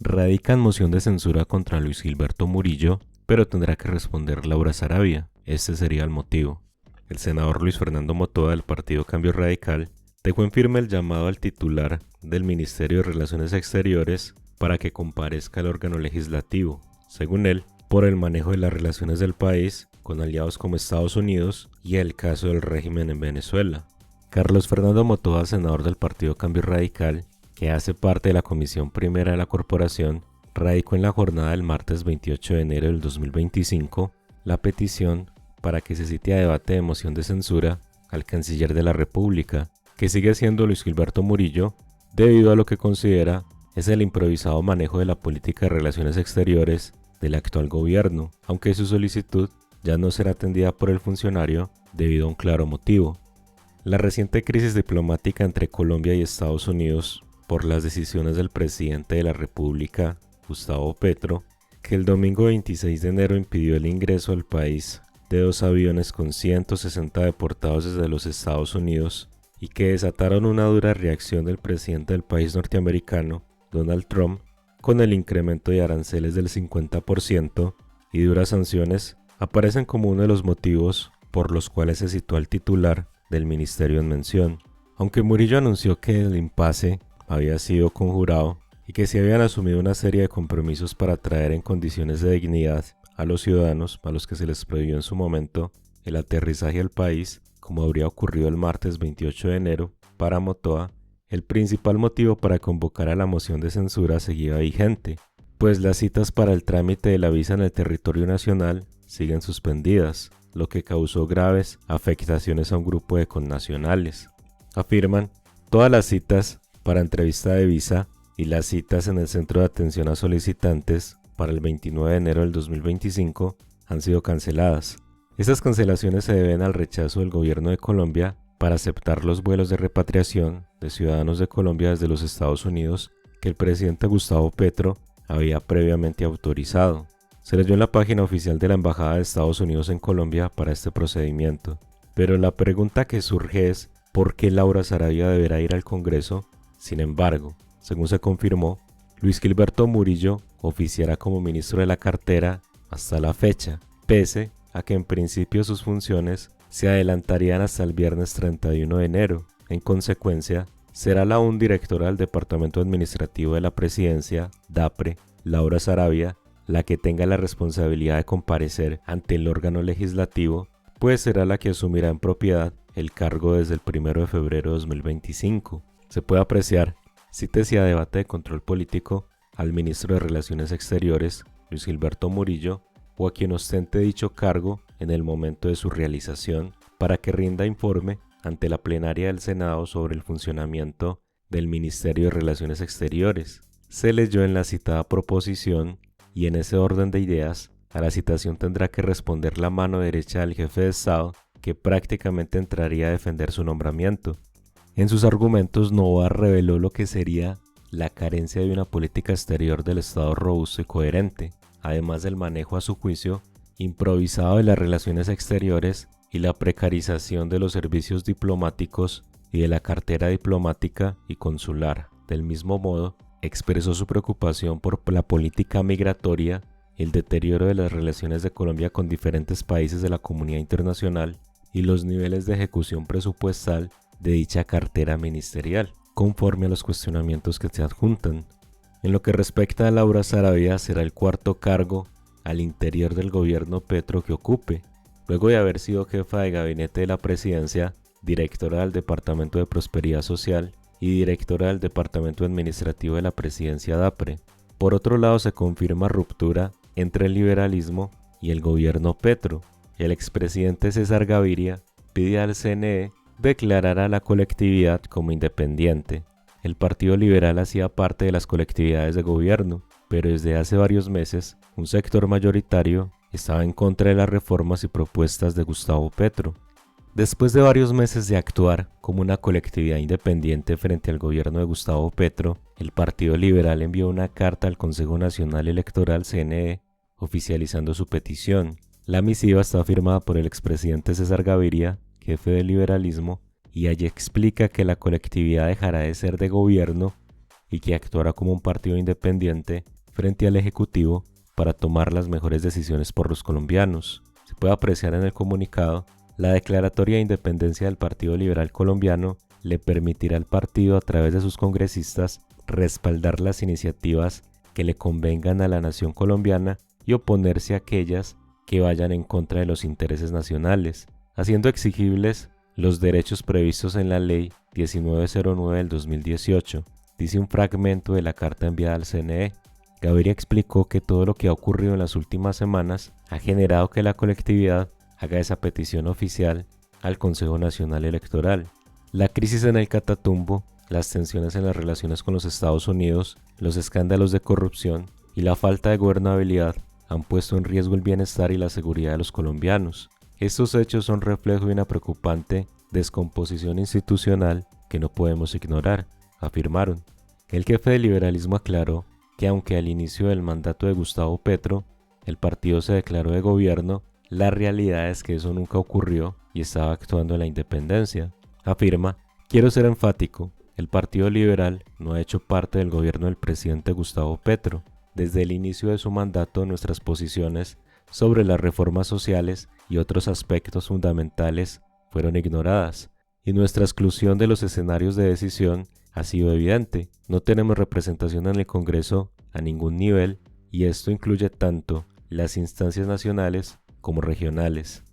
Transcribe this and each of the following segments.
Radican moción de censura contra Luis Gilberto Murillo, pero tendrá que responder Laura Sarabia. Este sería el motivo. El senador Luis Fernando Motoa del partido Cambio Radical dejó en firme el llamado al titular del Ministerio de Relaciones Exteriores para que comparezca al órgano legislativo, según él, por el manejo de las relaciones del país con aliados como Estados Unidos y el caso del régimen en Venezuela. Carlos Fernando Motoa, senador del partido Cambio Radical, que hace parte de la Comisión Primera de la Corporación, radicó en la jornada del martes 28 de enero del 2025 la petición para que se cite a debate de moción de censura al canciller de la República, que sigue siendo Luis Gilberto Murillo, debido a lo que considera es el improvisado manejo de la política de relaciones exteriores del actual gobierno, aunque su solicitud ya no será atendida por el funcionario debido a un claro motivo. La reciente crisis diplomática entre Colombia y Estados Unidos por las decisiones del presidente de la República, Gustavo Petro, que el domingo 26 de enero impidió el ingreso al país de 2 aviones con 160 deportados desde los Estados Unidos y que desataron una dura reacción del presidente del país norteamericano, Donald Trump, con el incremento de aranceles del 50% y duras sanciones, aparecen como uno de los motivos por los cuales se citó al titular del ministerio en mención. Aunque Murillo anunció que el impasse había sido conjurado y que se habían asumido una serie de compromisos para traer en condiciones de dignidad a los ciudadanos a los que se les prohibió en su momento el aterrizaje al país, como habría ocurrido el martes 28 de enero, para Motoa, el principal motivo para convocar a la moción de censura seguía vigente, pues las citas para el trámite de la visa en el territorio nacional siguen suspendidas, lo que causó graves afectaciones a un grupo de connacionales. Afirman, todas las citas para entrevista de visa y las citas en el Centro de Atención a Solicitantes para el 29 de enero del 2025 han sido canceladas. Estas cancelaciones se deben al rechazo del gobierno de Colombia para aceptar los vuelos de repatriación de ciudadanos de Colombia desde los Estados Unidos que el presidente Gustavo Petro había previamente autorizado. Se leyó en la página oficial de la Embajada de Estados Unidos en Colombia para este procedimiento. Pero la pregunta que surge es, ¿por qué Laura Sarabia deberá ir al Congreso? Sin embargo, según se confirmó, Luis Gilberto Murillo oficiará como ministro de la cartera hasta la fecha, pese a que en principio sus funciones se adelantarían hasta el viernes 31 de enero. En consecuencia, será la aún directora del Departamento Administrativo de la Presidencia, DAPRE, Laura Sarabia, la que tenga la responsabilidad de comparecer ante el órgano legislativo, pues será la que asumirá en propiedad el cargo desde el 1 de febrero de 2025. Se puede apreciar, cítese a debate de control político al ministro de Relaciones Exteriores, Luis Gilberto Murillo, o a quien ostente dicho cargo en el momento de su realización, para que rinda informe ante la plenaria del Senado sobre el funcionamiento del Ministerio de Relaciones Exteriores. Se leyó en la citada proposición y en ese orden de ideas, a la citación tendrá que responder la mano derecha del jefe de Estado, que prácticamente entraría a defender su nombramiento. En sus argumentos, Novoa reveló lo que sería la carencia de una política exterior del Estado robusto y coherente, además del manejo a su juicio improvisado de las relaciones exteriores y la precarización de los servicios diplomáticos y de la cartera diplomática y consular. Del mismo modo, expresó su preocupación por la política migratoria, el deterioro de las relaciones de Colombia con diferentes países de la comunidad internacional y los niveles de ejecución presupuestal de dicha cartera ministerial, conforme a los cuestionamientos que se adjuntan. En lo que respecta a Laura Sarabia, será el cuarto cargo al interior del gobierno Petro que ocupe, luego de haber sido jefa de gabinete de la presidencia, directora del Departamento de Prosperidad Social y directora del Departamento Administrativo de la Presidencia DAPRE. Por otro lado, se confirma ruptura entre el liberalismo y el gobierno Petro. El expresidente César Gaviria pide al CNE declarar a la colectividad como independiente. El Partido Liberal hacía parte de las colectividades de gobierno, pero desde hace varios meses un sector mayoritario estaba en contra de las reformas y propuestas de Gustavo Petro. Después de varios meses de actuar como una colectividad independiente frente al gobierno de Gustavo Petro, el Partido Liberal envió una carta al Consejo Nacional Electoral CNE oficializando su petición. La misiva está firmada por el expresidente César Gaviria, jefe del liberalismo, y allí explica que la colectividad dejará de ser de gobierno y que actuara como un partido independiente frente al Ejecutivo para tomar las mejores decisiones por los colombianos. Se puede apreciar en el comunicado: la declaratoria de independencia del Partido Liberal Colombiano le permitirá al partido, a través de sus congresistas, respaldar las iniciativas que le convengan a la nación colombiana y oponerse a aquellas que vayan en contra de los intereses nacionales, haciendo exigibles los derechos previstos en la Ley 1909 del 2018, dice un fragmento de la carta enviada al CNE. Gaviria explicó que todo lo que ha ocurrido en las últimas semanas ha generado que la colectividad haga esa petición oficial al Consejo Nacional Electoral. La crisis en el Catatumbo, las tensiones en las relaciones con los Estados Unidos, los escándalos de corrupción y la falta de gobernabilidad han puesto en riesgo el bienestar y la seguridad de los colombianos. Estos hechos son reflejo de una preocupante descomposición institucional que no podemos ignorar, afirmaron. El jefe del liberalismo aclaró que aunque al inicio del mandato de Gustavo Petro el partido se declaró de gobierno, la realidad es que eso nunca ocurrió y estaba actuando en la independencia. Afirma: quiero ser enfático, el Partido Liberal no ha hecho parte del gobierno del presidente Gustavo Petro. Desde el inicio de su mandato, nuestras posiciones sobre las reformas sociales y otros aspectos fundamentales fueron ignoradas, y nuestra exclusión de los escenarios de decisión ha sido evidente. No tenemos representación en el Congreso a ningún nivel, y esto incluye tanto las instancias nacionales como regionales.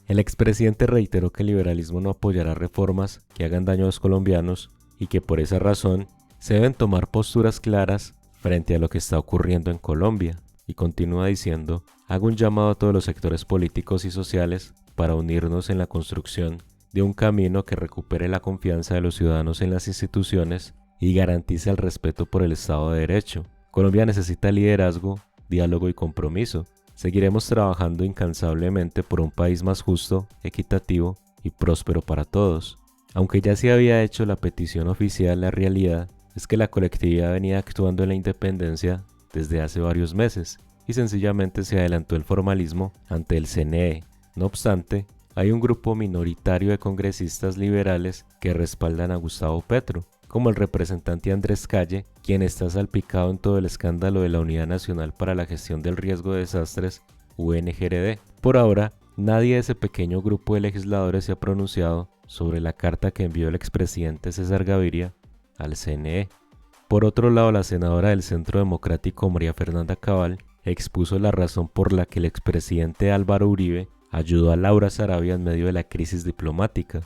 El expresidente reiteró que el liberalismo no apoyará reformas que hagan daño a los colombianos y que por esa razón se deben tomar posturas claras frente a lo que está ocurriendo en Colombia, y continúa diciendo: hago un llamado a todos los sectores políticos y sociales para unirnos en la construcción de un camino que recupere la confianza de los ciudadanos en las instituciones y garantice el respeto por el Estado de Derecho. Colombia necesita liderazgo, diálogo y compromiso. Seguiremos trabajando incansablemente por un país más justo, equitativo y próspero para todos. Aunque ya se había hecho la petición oficial, la realidad es que la colectividad venía actuando en la independencia desde hace varios meses y sencillamente se adelantó el formalismo ante el CNE. No obstante, hay un grupo minoritario de congresistas liberales que respaldan a Gustavo Petro, como el representante Andrés Calle, quien está salpicado en todo el escándalo de la Unidad Nacional para la Gestión del Riesgo de Desastres, UNGRD. Por ahora, nadie de ese pequeño grupo de legisladores se ha pronunciado sobre la carta que envió el expresidente César Gaviria al CNE. Por otro lado, la senadora del Centro Democrático María Fernanda Cabal expuso la razón por la que el expresidente Álvaro Uribe ayudó a Laura Sarabia en medio de la crisis diplomática.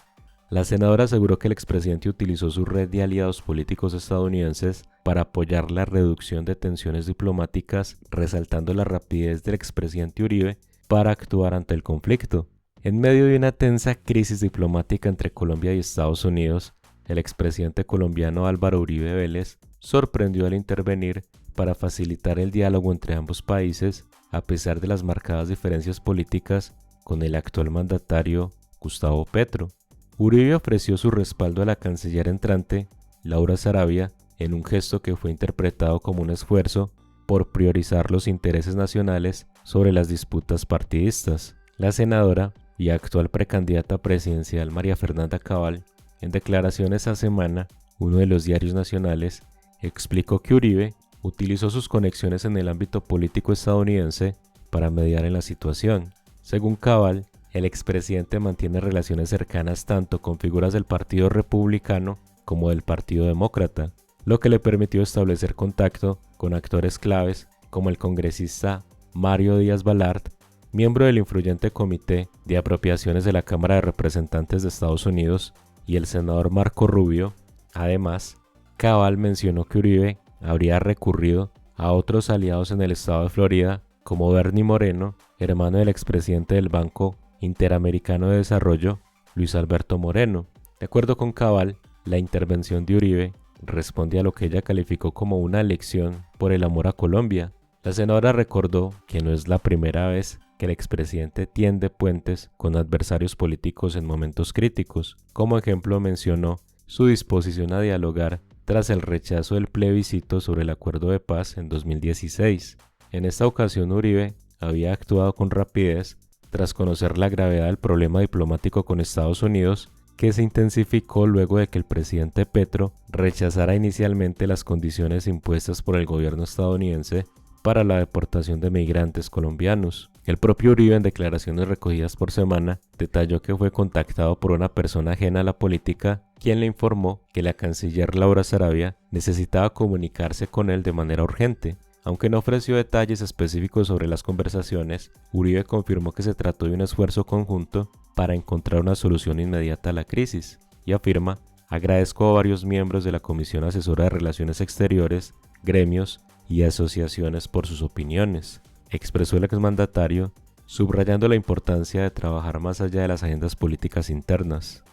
La senadora aseguró que el expresidente utilizó su red de aliados políticos estadounidenses para apoyar la reducción de tensiones diplomáticas, resaltando la rapidez del expresidente Uribe para actuar ante el conflicto. En medio de una tensa crisis diplomática entre Colombia y Estados Unidos, el expresidente colombiano Álvaro Uribe Vélez sorprendió al intervenir para facilitar el diálogo entre ambos países, a pesar de las marcadas diferencias políticas con el actual mandatario Gustavo Petro. Uribe ofreció su respaldo a la canciller entrante, Laura Sarabia, en un gesto que fue interpretado como un esfuerzo por priorizar los intereses nacionales sobre las disputas partidistas. La senadora y actual precandidata presidencial María Fernanda Cabal, en declaraciones esa semana, uno de los diarios nacionales, explicó que Uribe utilizó sus conexiones en el ámbito político estadounidense para mediar en la situación. Según Cabal, el expresidente mantiene relaciones cercanas tanto con figuras del Partido Republicano como del Partido Demócrata, lo que le permitió establecer contacto con actores claves como el congresista Mario Díaz Balart, miembro del influyente Comité de Apropiaciones de la Cámara de Representantes de Estados Unidos, y el senador Marco Rubio. Además, Cabal mencionó que Uribe habría recurrido a otros aliados en el estado de Florida, como Bernie Moreno, hermano del expresidente del Banco Interamericano de Desarrollo, Luis Alberto Moreno. De acuerdo con Cabal, la intervención de Uribe responde a lo que ella calificó como una lección por el amor a Colombia. La senadora recordó que no es la primera vez que el expresidente tiende puentes con adversarios políticos en momentos críticos. Como ejemplo, mencionó su disposición a dialogar tras el rechazo del plebiscito sobre el acuerdo de paz en 2016. En esta ocasión, Uribe había actuado con rapidez tras conocer la gravedad del problema diplomático con Estados Unidos que se intensificó luego de que el presidente Petro rechazara inicialmente las condiciones impuestas por el gobierno estadounidense para la deportación de migrantes colombianos. El propio Uribe, en declaraciones recogidas por Semana, detalló que fue contactado por una persona ajena a la política, quien le informó que la canciller Laura Sarabia necesitaba comunicarse con él de manera urgente. Aunque no ofreció detalles específicos sobre las conversaciones, Uribe confirmó que se trató de un esfuerzo conjunto para encontrar una solución inmediata a la crisis, y afirma: agradezco a varios miembros de la Comisión Asesora de Relaciones Exteriores, gremios y asociaciones por sus opiniones, expresó el exmandatario, subrayando la importancia de trabajar más allá de las agendas políticas internas.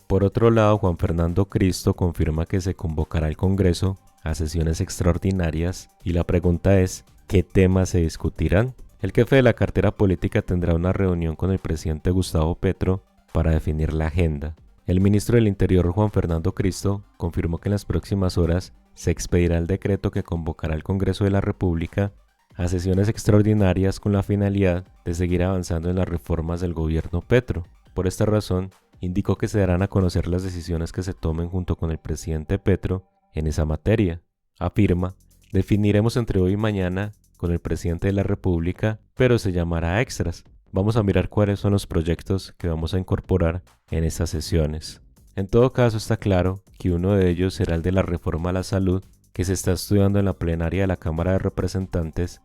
Por otro lado, Juan Fernando Cristo confirma que se convocará al Congreso a sesiones extraordinarias y la pregunta es: ¿qué temas se discutirán? El jefe de la cartera política tendrá una reunión con el presidente Gustavo Petro para definir la agenda. El ministro del Interior, Juan Fernando Cristo, confirmó que en las próximas horas se expedirá el decreto que convocará al Congreso de la República a sesiones extraordinarias con la finalidad de seguir avanzando en las reformas del gobierno Petro. Por esta razón, indicó que se darán a conocer las decisiones que se tomen junto con el presidente Petro en esa materia. Afirma: definiremos entre hoy y mañana con el presidente de la República, pero se llamará extras. Vamos a mirar cuáles son los proyectos que vamos a incorporar en estas sesiones. En todo caso, está claro que uno de ellos será el de la reforma a la salud, que se está estudiando en la plenaria de la Cámara de Representantes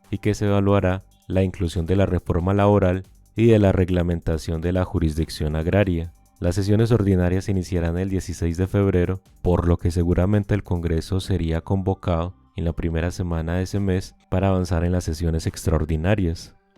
y que se evaluará la inclusión de la reforma laboral y de la reglamentación de la jurisdicción agraria. Las sesiones ordinarias iniciarán el 16 de febrero, por lo que seguramente el Congreso sería convocado en la primera semana de ese mes para avanzar en las sesiones extraordinarias.